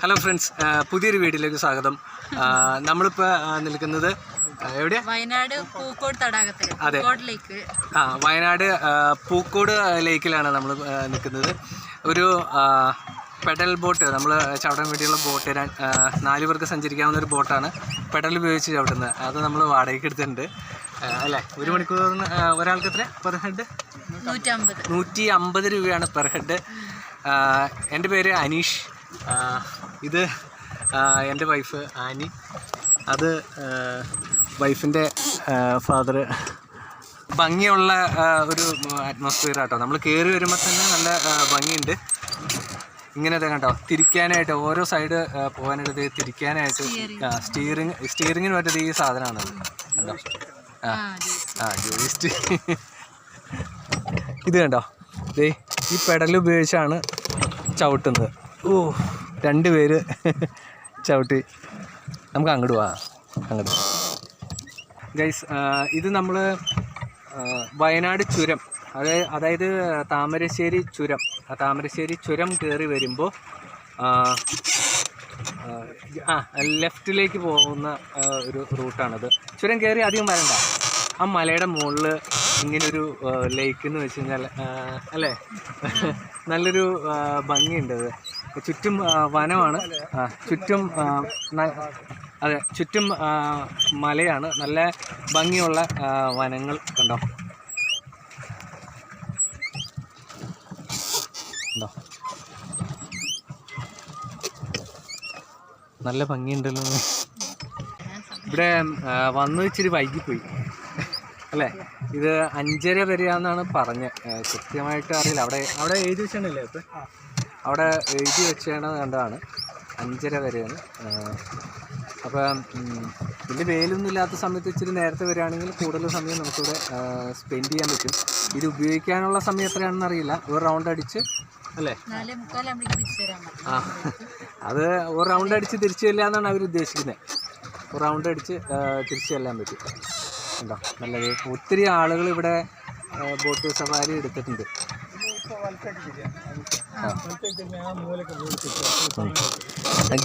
Hello friends, പുതിയൊരു വീഡിയോയിലേക്ക് സ്വാഗതം. നമ്മളിപ്പോൾ നിൽക്കുന്നത് എവിടെയാ? വയനാട് പൂക്കോട് തടാകത്തിൽ. അതെ, വയനാട് പൂക്കോട് ലേക്കിലാണ് നമ്മൾ നിൽക്കുന്നത്. ഒരു പെഡൽ ബോട്ട്, നമ്മൾ ചവിട്ടാൻ വേണ്ടിയുള്ള ബോട്ട്, 4 പേർക്ക് സഞ്ചരിക്കാവുന്ന ഒരു ബോട്ടാണ്. പെഡൽ ഉപയോഗിച്ച് ചവിട്ടുന്നത്. അത് നമ്മൾ വാടകയ്ക്ക് എടുത്തിട്ടുണ്ട് അല്ലേ? 1 മണിക്കൂറിന് ഒരാൾക്ക് എത്ര പെർ ഹെഡ്? 150 രൂപയാണ് പെർ ഹെഡ്. എൻ്റെ പേര് അനീഷ്. ഇത് എൻ്റെ വൈഫ് ആനി. അത് വൈഫിൻ്റെ ഫാദർ. ഭംഗിയുള്ള ഒരു അറ്റ്മോസ്ഫിയർ ആട്ടോ. നമ്മൾ കയറി വരുമ്പോൾ തന്നെ നല്ല ഭംഗിയുണ്ട്. ഇങ്ങനത്തെ കണ്ടോ, തിരിക്കാനായിട്ട് ഓരോ സൈഡ് പോകാനായിട്ട് തിരിക്കാനായിട്ട് സ്റ്റിയറിങ്ങിന് പറ്റത് ഈ സാധനമാണത് കണ്ടോ. ജോയിസ്റ്റ്. ഇത് കണ്ടോ, ഈ പെഡൽ ഉപയോഗിച്ചാണ് ചവിട്ടുന്നത്. 2 പേര് ചവിട്ടി. നമുക്ക് അങ്ങോട്ട് പോവാം. അങ്ങോട്ട് ഗൈസ്, ഇത് നമ്മൾ വയനാട് ചുരം, അതായത് താമരശ്ശേരി ചുരം. താമരശ്ശേരി ചുരം കയറി വരുമ്പോൾ ലെഫ്റ്റിലേക്ക് പോകുന്ന ഒരു റൂട്ടാണത്. ചുരം കയറി അധികം വരണ്ട. ആ മലയുടെ മുകളിൽ ഇങ്ങനൊരു ലേക്ക് എന്ന് വെച്ച് കഴിഞ്ഞാൽ അല്ലേ, നല്ലൊരു ഭംഗിയുണ്ട്. അത് ചുറ്റും വനമാണ്. ചുറ്റും അതെ, ചുറ്റും മലയാണ്. നല്ല ഭംഗിയുള്ള വനങ്ങൾ കണ്ടോ. കണ്ടോ, നല്ല ഭംഗിയുണ്ടല്ലോ. ഇവിടെ വന്നു ഇച്ചിരി വൈകിപ്പോയി അല്ലേ. ഇത് 5:30 വരെയാണെന്നാണ് പറഞ്ഞത്. കൃത്യമായിട്ട് അറിയില്ല. അവിടെ എഴുതി വെച്ചാണല്ലേ ഇപ്പം? അവിടെ എഴുതി വെച്ചാണ് കണ്ടതാണ് 5:30 വരെയാണ്. അപ്പം വലിയ വെയിലൊന്നും ഇല്ലാത്ത സമയത്ത് ഇച്ചിരി നേരത്തെ വരികയാണെങ്കിൽ കൂടുതൽ സമയം നമുക്കിവിടെ സ്പെൻഡ് ചെയ്യാൻ പറ്റും. ഇത് ഉപയോഗിക്കാനുള്ള സമയം എത്രയാണെന്ന് അറിയില്ല. ഒരു റൗണ്ട് അടിച്ച് അല്ലേ? അത് ഒരു റൗണ്ട് അടിച്ച് തിരിച്ചു ചെല്ലുക എന്നാണ് അവർ ഉദ്ദേശിക്കുന്നത്. ഒരു റൗണ്ട് അടിച്ച് തിരിച്ചു ചെല്ലാൻ പറ്റും. ഉണ്ടോ, നല്ലത്. ഒത്തിരി ആളുകൾ ഇവിടെ ബോട്ട് സവാരി എടുത്തിട്ടുണ്ട്.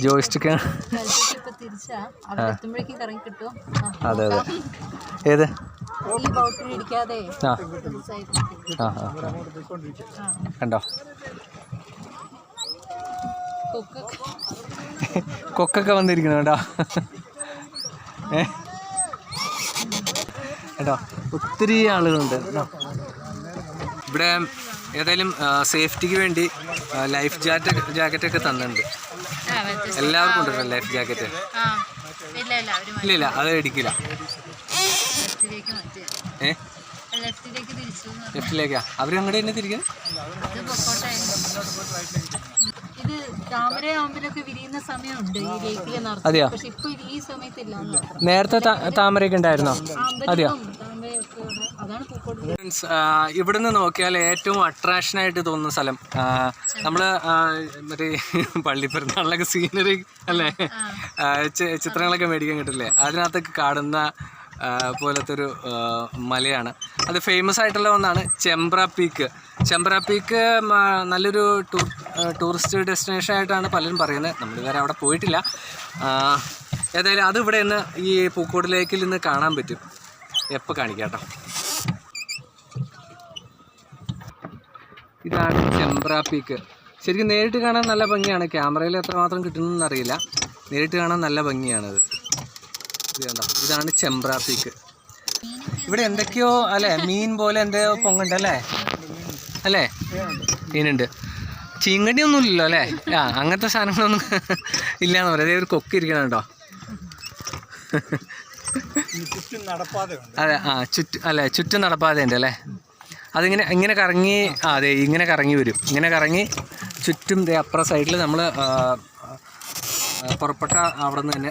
ജോയിസ്റ്റിക്ക്. അതെ അതെ. ഏത് കണ്ടോ, കൊക്കൊക്കെ വന്നിരിക്കണം കേട്ടോ. കേട്ടോ, ഒത്തിരി ആളുകളുണ്ട് ഇവിടെ. ഏതായാലും സേഫ്റ്റിക്ക് വേണ്ടി ലൈഫ് ജാക്കറ്റൊക്കെ തന്നിട്ടുണ്ട്. എല്ലാവർക്കും ഉണ്ടല്ലോ ലൈഫ് ജാക്കറ്റ്. ഇല്ല, അത് ഇടിക്കില്ല. ലെഫ്റ്റിലേക്കാ അവർ അങ്ങോട്ട് തന്നെ തിരിക്കുന്നത്. അതെയോ? നേരത്തെ താമരയൊക്കെ ഉണ്ടായിരുന്നോ? അതെയോ? ഇവിടുന്ന് നോക്കിയാൽ ഏറ്റവും അട്രാക്ഷനായിട്ട് തോന്നുന്ന സ്ഥലം, നമ്മൾ മറ്റേ പള്ളിപ്പെരുന്നാളിലൊക്കെ സീനറി അല്ലേ, ചിത്രങ്ങളൊക്കെ മേടിക്കാൻ കിട്ടില്ലേ, അതിനകത്തൊക്കെ കാണുന്ന പോലത്തെ ഒരു മലയാണ്. അത് ഫേമസ് ആയിട്ടുള്ള ഒന്നാണ് ചെമ്പ്ര പീക്ക്. ചെമ്പ്ര പീക്ക് നല്ലൊരു ടൂറിസ്റ്റ് ഡെസ്റ്റിനേഷൻ ആയിട്ടാണ് പലരും പറയുന്നത്. നമ്മളിതുവരെ അവിടെ പോയിട്ടില്ല. ഏതായാലും അത് ഇവിടെ നിന്ന് ഈ പൂക്കോട് ലേക്കിൽ നിന്ന് കാണാൻ പറ്റും. എപ്പോൾ കാണിക്കാം കേട്ടോ. ഇതാണ് ചെമ്പ്ര പീക്ക്. ശരിക്കും നേരിട്ട് കാണാൻ നല്ല ഭംഗിയാണ്. ക്യാമറയിൽ എത്രമാത്രം കിട്ടുന്നതെന്ന് അറിയില്ല. നേരിട്ട് കാണാൻ നല്ല ഭംഗിയാണത്. ഇത് കണ്ടോ, ഇതാണ് ചെമ്പ്ര പീക്ക്. ഇവിടെ എന്തൊക്കെയോ അല്ലേ, മീൻ പോലെ എന്തെയോ പൊങ്ങുണ്ടല്ലേ അല്ലേ? മീനുണ്ട്. ചീങ്കണ്ണിയൊന്നും ഇല്ലല്ലോ അല്ലേ? അങ്ങനത്തെ സാധനങ്ങളൊന്നും ഇല്ലയെന്ന് പറയാം. അതേ ഒരു കൊക്കിരിക്കണം കേട്ടോ. അതെ, ചുറ്റും നടപ്പാതയുണ്ട് അല്ലേ. അതിങ്ങനെ ഇങ്ങനെ കറങ്ങി, അതെ, ഇങ്ങനെ കറങ്ങി വരും. ഇങ്ങനെ കറങ്ങി ചുറ്റും അപ്പുറ സൈഡിൽ നമ്മൾ പുറപ്പെട്ട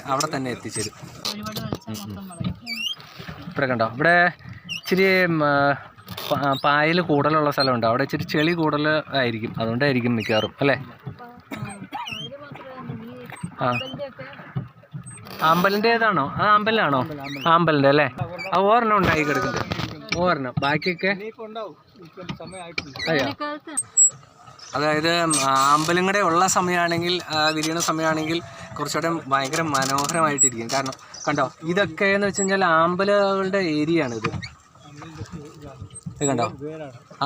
അവിടെ തന്നെ എത്തിച്ചേരും. ഇവിടെ കണ്ടോ, ഇവിടെ ഇച്ചിരി പായൽ കൂടുതലുള്ള സ്ഥലമുണ്ട്. അവിടെ ഇച്ചിരി ചെളി കൂടുതൽ ആയിരിക്കും. അതുകൊണ്ടായിരിക്കും മിക്കവാറും അല്ലേ. അമ്പലിൻ്റെ ഏതാണോ? അത് അമ്പലാണോ? അമ്പലിൻ്റെ അല്ലേ. അത് ഓരെണ്ണം ഉണ്ടായി കിടക്കുന്നുണ്ട്. ഓരെണ്ണം. ബാക്കിയൊക്കെ അതെയോ? അതായത് ആമ്പലും കൂടെ ഉള്ള സമയമാണെങ്കിൽ വിരിയണ സമയമാണെങ്കിൽ കുറച്ചുകൂടെ ഭയങ്കര മനോഹരമായിട്ടിരിക്കും. കാരണം കണ്ടോ, ഇതൊക്കെ എന്ന് വെച്ച് കഴിഞ്ഞാൽ ആമ്പലുകളുടെ ഏരിയ ആണ് ഇത് കണ്ടോ,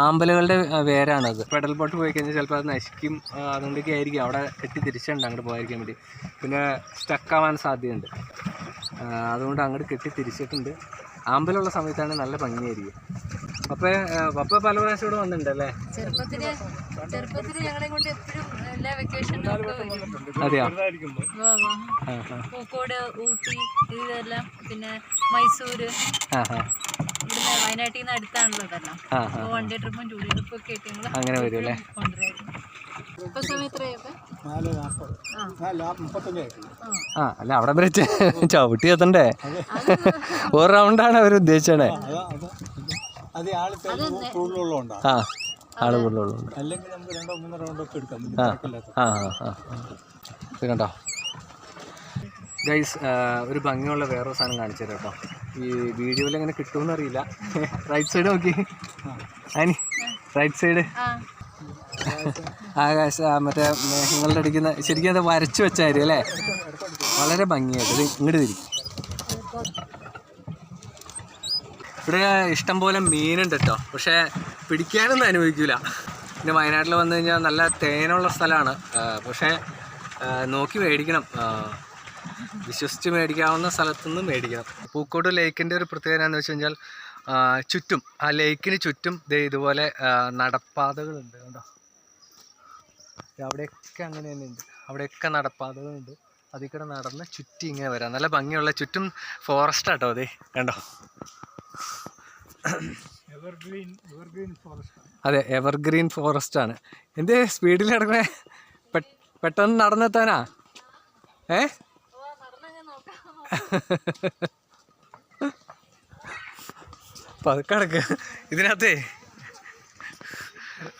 ആമ്പലുകളുടെ വേരാണത്. പെഡൽ ബോട്ട് പോയി കഴിഞ്ഞാൽ ചിലപ്പോൾ അത് നശിക്കും. അതുകൊണ്ടൊക്കെ ആയിരിക്കും അവിടെ കെട്ടി തിരിച്ചുണ്ട് അങ്ങോട്ട് പോയിരിക്കാൻ വേണ്ടി. പിന്നെ സ്റ്റക്കാവാൻ സാധ്യതയുണ്ട്. അതുകൊണ്ട് അങ്ങോട്ട് കെട്ടി തിരിച്ചിട്ടുണ്ട്. ആമ്പലുള്ള സമയത്താണ് നല്ല ഭംഗിയായിരിക്കും. പപ്പ പല പ്രാവശ്യം ഇവിടെ വന്നിട്ടുണ്ടല്ലേ? ചെറുപ്പത്തില് ഞങ്ങളെ കൊണ്ട് എപ്പോഴും എല്ലാ വെക്കേഷനും അതെയോ? പൂക്കോട്, ഊട്ടി ഇതെല്ലാം, പിന്നെ മൈസൂര്, ഇവിടുന്ന് വയനാട്ടിൽ നിന്ന് അടുത്താണല്ലോ ഇതെല്ലാം. വൺ ഡേ ട്രിപ്പും 2 ഡേ ട്രിപ്പും ഒക്കെ ആയിട്ട് ഞങ്ങൾ അങ്ങനെ വരും അല്ലേ? ഇപ്പൊ സമയം എത്രയാ? അല്ല അവിടെ വരെ ചവിട്ടി എത്തണ്ടേ? ഒരു റൗണ്ടാണ് അവർ ഉദ്ദേശിച്ചേ. ആള് കൂടുതലുള്ളതുകൊണ്ട് കണ്ടോ ഗൈസ്. ഒരു ഭംഗിയുള്ള വേറൊരു സാധനം കാണിച്ചു തരാം കേട്ടോ. ഈ വീഡിയോയിൽ എങ്ങനെ കിട്ടുമെന്ന് അറിയില്ല. റൈറ്റ് സൈഡ് നോക്കി, അനി റൈറ്റ് സൈഡ് ആകാശ മറ്റേ മേഘങ്ങളുടെ അടിക്കുന്ന ശരിക്കും അത് വരച്ചു വെച്ചായിരുന്നു അല്ലേ? വളരെ ഭംഗിയായിട്ട് ഇത് ഇങ്ങോട്ട് തിരിക്കും. ഇവിടെ ഇഷ്ടംപോലെ മീനുണ്ട് കേട്ടോ, പക്ഷേ പിടിക്കാനൊന്നും അനുഭവിക്കില്ല. പിന്നെ വയനാട്ടിൽ വന്നു കഴിഞ്ഞാൽ നല്ല തേനുള്ള സ്ഥലമാണ്. പക്ഷേ നോക്കി മേടിക്കണം, വിശ്വസിച്ച് മേടിക്കാവുന്ന സ്ഥലത്തുനിന്ന് മേടിക്കണം. പൂക്കോട് ലേക്കിൻ്റെ ഒരു പ്രത്യേകത എന്ന് വെച്ച് കഴിഞ്ഞാൽ ചുറ്റും ആ ലേക്കിന് ചുറ്റും ഇതുപോലെ നടപ്പാതകളുണ്ട് കേട്ടോ. അവിടെയൊക്കെ അങ്ങനെ തന്നെ ഉണ്ട്, അവിടെയൊക്കെ നടപ്പാതകളുണ്ട്. അതിൽ കൂടെ നടന്ന് ചുറ്റി ഇങ്ങനെ വരാം. നല്ല ഭംഗിയുള്ള ചുറ്റും ഫോറസ്റ്റ് ആട്ടോ. അതെ കണ്ടോ, അതെ എവർഗ്രീൻ ഫോറസ്റ്റ് ആണ്. എന്തേ സ്പീഡിൽ കിടക്കണേ? പെട്ടെന്ന് നടന്നെത്താനാ? പതുക്കെ കിടക്ക്. ഇതിനകത്തേ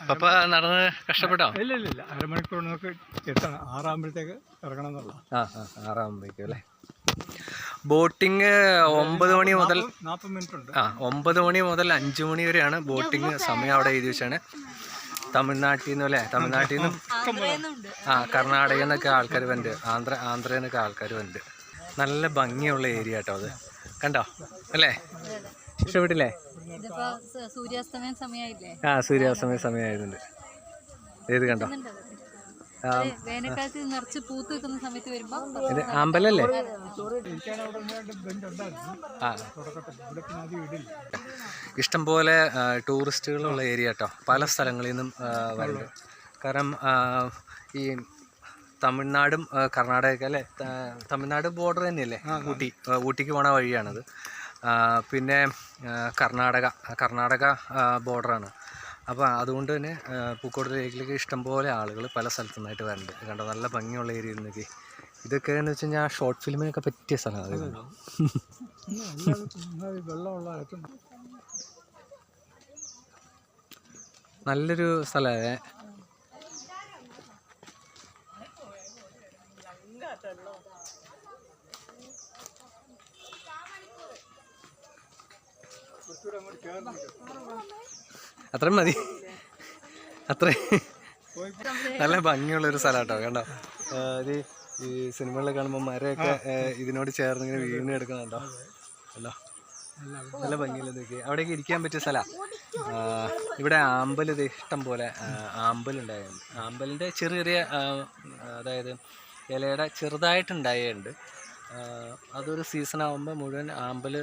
പപ്പ നടന്ന് കഷ്ടപ്പെട്ടോ? ഇല്ല, അരമണിക്കൂർ നമുക്ക് എത്തണം. 6 ഇറങ്ങണം എന്നുള്ള. 6 അല്ലേ? ബോട്ടിങ് 9 മണി മുതൽ 40 മിനിറ്റ് ഉണ്ട്. 9 മണി മുതൽ 5 മണി വരെയാണ് ബോട്ടിങ് സമയം. അവിടെ എഴുതി വെച്ചാണ്. തമിഴ്നാട്ടിൽ നിന്നും അല്ലേ? തമിഴ്നാട്ടിൽ നിന്നും കർണാടകയിൽ നിന്നൊക്കെ ആൾക്കാർ വരുന്നുണ്ട്. ആന്ധ്രയിൽ നിന്നൊക്കെ ആൾക്കാർ വരുന്നുണ്ട്. നല്ല ഭംഗിയുള്ള ഏരിയ കേട്ടോ അത്. കണ്ടോ അല്ലേ? ഇഷ്ടപ്പെട്ടില്ലേ? സൂര്യാസ്തമയ സമയമായില്ലേ? സൂര്യാസ്തമയ സമയമായതുണ്ട്. ഏത് കണ്ടോ? വേനൽക്കാലത്ത് നിറച്ച് പൂത്ത് വെക്കുന്ന സമയത്ത് വരുമ്പോ ഇത് അമ്പലല്ലേ? ഇഷ്ടംപോലെ ടൂറിസ്റ്റുകളുള്ള ഏരിയ കേട്ടോ. പല സ്ഥലങ്ങളിൽ നിന്നും വരുന്നുണ്ട്. കാരണം ഈ തമിഴ്നാടും കർണാടക അല്ലേ? തമിഴ്നാട് ബോർഡർ തന്നെയല്ലേ? ഊട്ടിക്ക് പോണ വഴിയാണത്. പിന്നെ കർണാടക ബോർഡറാണ്. അപ്പോൾ അതുകൊണ്ട് തന്നെ പൂക്കോട് ലേക്കിലേക്ക് ഇഷ്ടംപോലെ ആളുകൾ പല സ്ഥലത്തു നിന്നായിട്ട് വരുന്നുണ്ട്. കണ്ടോ, നല്ല ഭംഗിയുള്ള ഏരിയയിൽ നിന്നൊക്കെ. ഇതൊക്കെ എന്ന് വെച്ച് കഴിഞ്ഞാൽ ഷോർട്ട് ഫിലിമിനൊക്കെ പറ്റിയ സ്ഥലമാണ്. നല്ലൊരു സ്ഥലമേ. അത്രയും മതി, അത്രയും നല്ല ഭംഗിയുള്ളൊരു സ്ഥലം കേട്ടോ. കണ്ടോ, ഇത് ഈ സിനിമകളിൽ കാണുമ്പോൾ മരമൊക്കെ ഇതിനോട് ചേർന്ന് ഇങ്ങനെ വീണ് കിടക്കുന്നുണ്ടോ? കണ്ടോ, നല്ല ഭംഗിയുള്ള നോക്കി. അവിടേക്ക് ഇരിക്കാൻ പറ്റിയ സ്ഥലമാണ്. ഇവിടെ ആമ്പൽ ഇത് ഇഷ്ടം പോലെ ആമ്പലുണ്ടായിരുന്നു. ആമ്പലിൻ്റെ ചെറിയ ചെറിയ അതായത് ഇലയുടെ ചെറുതായിട്ടുണ്ടായുണ്ട്. അതൊരു സീസൺ ആകുമ്പോൾ മുഴുവൻ ആമ്പൽ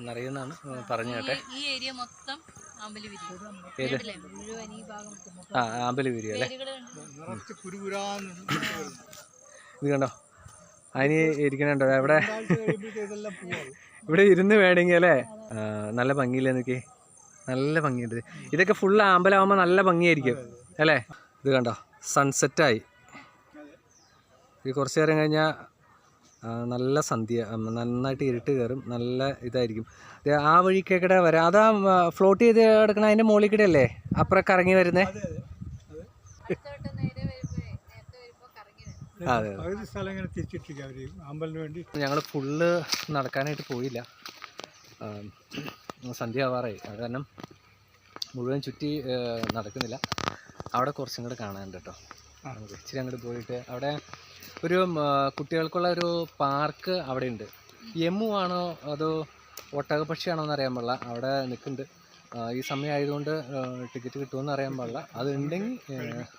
നിറയുന്നതാണ് പറഞ്ഞു കേട്ടെ. ഈ ഏരിയ മൊത്തം ആമ്പല് വിരിയും. ആമ്പല് വിരിയും അല്ലേ? ഇത് കണ്ടോ, അതിന് ഇരിക്കണുണ്ടോ ഇവിടെ ഇരുന്ന് വേണമെങ്കിൽ അല്ലേ? നല്ല ഭംഗിയില്ലേ നോക്കി, നല്ല ഭംഗിയുണ്ട്. ഇതൊക്കെ ഫുള്ള് ആമ്പലാകുമ്പോൾ നല്ല ഭംഗിയായിരിക്കും അല്ലേ? ഇത് കണ്ടോ, സൺസെറ്റായി. ഇത് കുറച്ച് നേരം കഴിഞ്ഞാൽ നല്ല സന്ധ്യ, നന്നായിട്ട് ഇരുട്ട് കയറും, നല്ല ഇതായിരിക്കും. ആ വഴിക്കൊക്കെ വരാം. അതാ ഫ്ലോട്ട് ചെയ്ത് കിടക്കണ അതിൻ്റെ മുകളിൽ കൂടെ അല്ലേ അപ്പുറം കറങ്ങി വരുന്നേ? അതെ, ഞങ്ങൾ ഫുള്ള് നടക്കാനായിട്ട് പോയില്ല, സന്ധ്യ ആവാറായി. അത് കാരണം മുഴുവൻ ചുറ്റി നടക്കുന്നില്ല. അവിടെ കുറച്ചും കൂടെ കാണാനുണ്ട് കേട്ടോ. നമുക്ക് ഇച്ചിരി അങ്ങോട്ട് പോയിട്ട് അവിടെ ഒരു കുട്ടികൾക്കുള്ള ഒരു പാർക്ക് അവിടെ ഉണ്ട്. യമു ആണോ അതോ ഒട്ടകപ്പക്ഷിയാണോ എന്ന് അറിയാൻ പാടില്ല. അവിടെ നിൽക്കുന്നുണ്ട്. ഈ സമയം ആയതുകൊണ്ട് ടിക്കറ്റ് കിട്ടുമെന്ന് അറിയാൻ പാടില്ല. അതുണ്ടെങ്കിൽ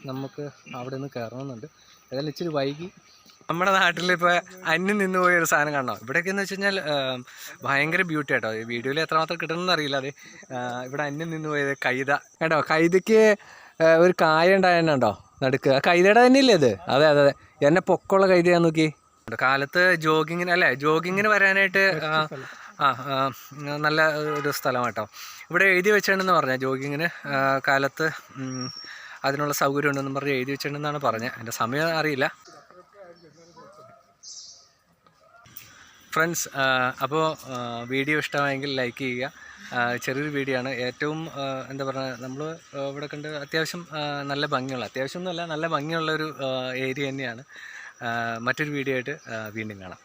നമുക്ക് അവിടെ നിന്ന് കയറണമെന്നുണ്ട്. ഏതായാലും ഇച്ചിരി വൈകി. നമ്മുടെ നാട്ടിൽ ഇപ്പോൾ അന്യം നിന്ന് പോയ ഒരു സാധനം കാണണം. ഇവിടെയൊക്കെ എന്ന് വെച്ച് കഴിഞ്ഞാൽ ഭയങ്കര ബ്യൂട്ടി കേട്ടോ. ഈ വീഡിയോയിൽ എത്രമാത്രം കിട്ടണമെന്ന് അറിയില്ല. അത് ഇവിടെ അന്യം നിന്ന് പോയത് കൈത കേട്ടോ. കൈതയ്ക്ക് ഒരു കായ ഉണ്ടായിട്ടുണ്ടോ നടുക്ക്. ആ കൈതയുടെ തന്നെയല്ലേ ഇത്? അതെ അതെ അതെ. എന്നെ പൊക്കമുള്ള കൈതയാ നോക്കി. കാലത്ത് ജോഗിങ്ങിന് വരാനായിട്ട് നല്ല ഒരു സ്ഥലം കേട്ടോ. ഇവിടെ എഴുതി വെച്ചിട്ടുണ്ടെന്ന് പറഞ്ഞത് ജോഗിങ്ങിന് കാലത്ത് അതിനുള്ള സൗകര്യം ഉണ്ടെന്ന് പറഞ്ഞ് എഴുതി വെച്ചിട്ടുണ്ടെന്നാണ് പറഞ്ഞത്. എൻ്റെ സമയം അറിയില്ല. ഫ്രണ്ട്സ്, അപ്പോൾ വീഡിയോ ഇഷ്ടമായെങ്കിൽ ലൈക്ക് ചെയ്യുക. ചെറിയൊരു വീഡിയോ ആണ്. ഏറ്റവും എന്താ പറയുക, നമ്മൾ ഇവിടെ കണ്ട് അത്യാവശ്യം നല്ല ഭംഗിയുള്ള, അത്യാവശ്യം ഒന്നുമല്ല, നല്ല ഭംഗിയുള്ളൊരു ഏരിയ തന്നെയാണ്. മറ്റൊരു വീഡിയോ ആയിട്ട് വീണ്ടും കാണാം.